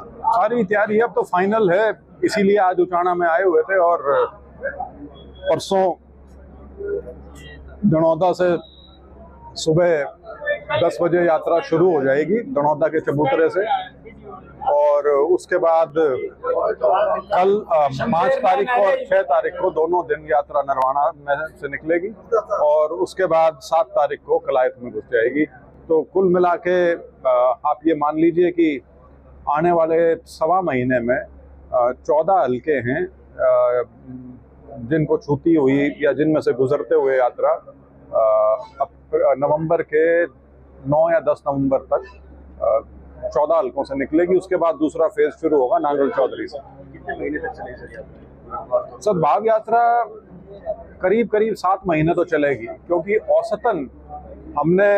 सारी तैयारी अब तो फाइनल है, इसीलिए आज उचाना में आए हुए थे। और परसों दनौदा से सुबह 10 बजे यात्रा शुरू हो जाएगी, दनौदा के चबूतरे से। और उसके बाद कल 5 तारीख को और 6 तारीख को दोनों दिन यात्रा नरवाना में से निकलेगी और उसके बाद 7 तारीख को कलायत में घुस जाएगी। तो कुल मिला के आप ये मान लीजिए कि आने वाले सवा महीने में 14 हल्के हैं जिनको छूती हुई या जिनमें से गुजरते हुए यात्रा नवंबर के 9 या 10 नवंबर तक 14 हल्कों से निकलेगी। उसके बाद दूसरा फेज शुरू होगा नांगल चौधरी से। कितने महीने तक चलेगी सर भाव यात्रा करीब 7 महीने तो चलेगी, क्योंकि औसतन हमने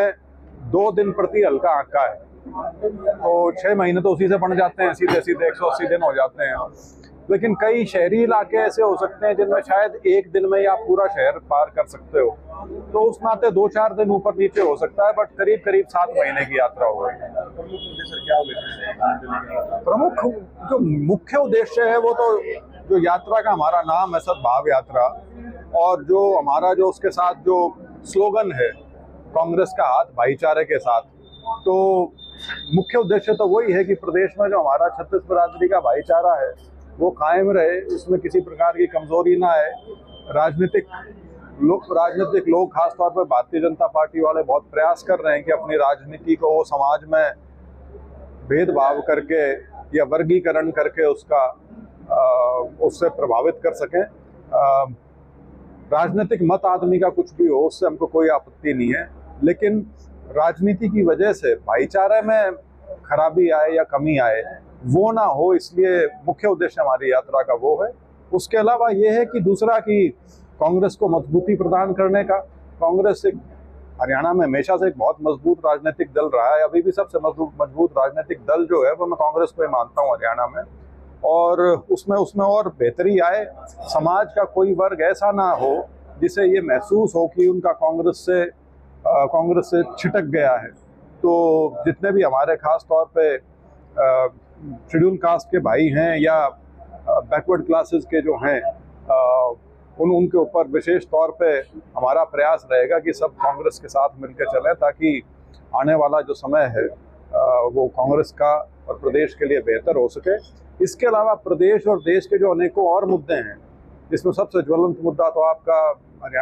2 दिन प्रति हल्का आंका है, तो 6 महीने तो उसी से बन जाते हैं, सीधे 180 दिन हो जाते हैं। लेकिन कई शहरी इलाके ऐसे हो सकते हैं जिनमें शायद एक दिन में आप पूरा शहर पार कर सकते हो, तो उस नाते 2-4 दिन ऊपर नीचे हो सकता है, बट करीब 7 महीने की यात्रा होगी। प्रमुख जो मुख्य उद्देश्य है वो तो जो यात्रा का हमारा नाम है सद्भाव यात्रा, और जो हमारा जो उसके साथ जो स्लोगन है कांग्रेस का हाथ भाईचारे के साथ, तो मुख्य उद्देश्य तो वही है कि प्रदेश में जो हमारा छत्तीस बिरादरी का भाईचारा है वो कायम रहे, उसमें किसी प्रकार की कमजोरी ना आए। राजनीतिक लोग खासतौर पर भारतीय जनता पार्टी वाले बहुत प्रयास कर रहे हैं कि अपनी राजनीति को वो समाज में भेदभाव करके या वर्गीकरण करके उससे प्रभावित कर सकें। राजनीतिक मत आदमी का कुछ भी हो, उससे हमको कोई आपत्ति नहीं है, लेकिन राजनीति की वजह से भाईचारे में खराबी आए या कमी आए वो ना हो, इसलिए मुख्य उद्देश्य हमारी यात्रा का वो है। उसके अलावा ये है कि दूसरा कि कांग्रेस को मजबूती प्रदान करने का। कांग्रेस एक हरियाणा में हमेशा से एक बहुत मजबूत राजनीतिक दल रहा है, अभी भी सबसे मजबूत राजनीतिक दल जो है वो मैं कांग्रेस को ही मानता हूँ हरियाणा में, और उसमें और बेहतरी आए। समाज का कोई वर्ग ऐसा ना हो जिसे ये महसूस हो कि उनका कांग्रेस से छिटक गया है। तो जितने भी हमारे खास तौर पे शेड्यूल कास्ट के भाई हैं या बैकवर्ड क्लासेस के जो हैं, उनके ऊपर विशेष तौर पे हमारा प्रयास रहेगा कि सब कांग्रेस के साथ मिलकर चलें, ताकि आने वाला जो समय है वो कांग्रेस का और प्रदेश के लिए बेहतर हो सके। इसके अलावा प्रदेश और देश के जो अनेकों और मुद्दे हैं, इसमें सबसे ज्वलंत मुद्दा तो आपका हरियाणा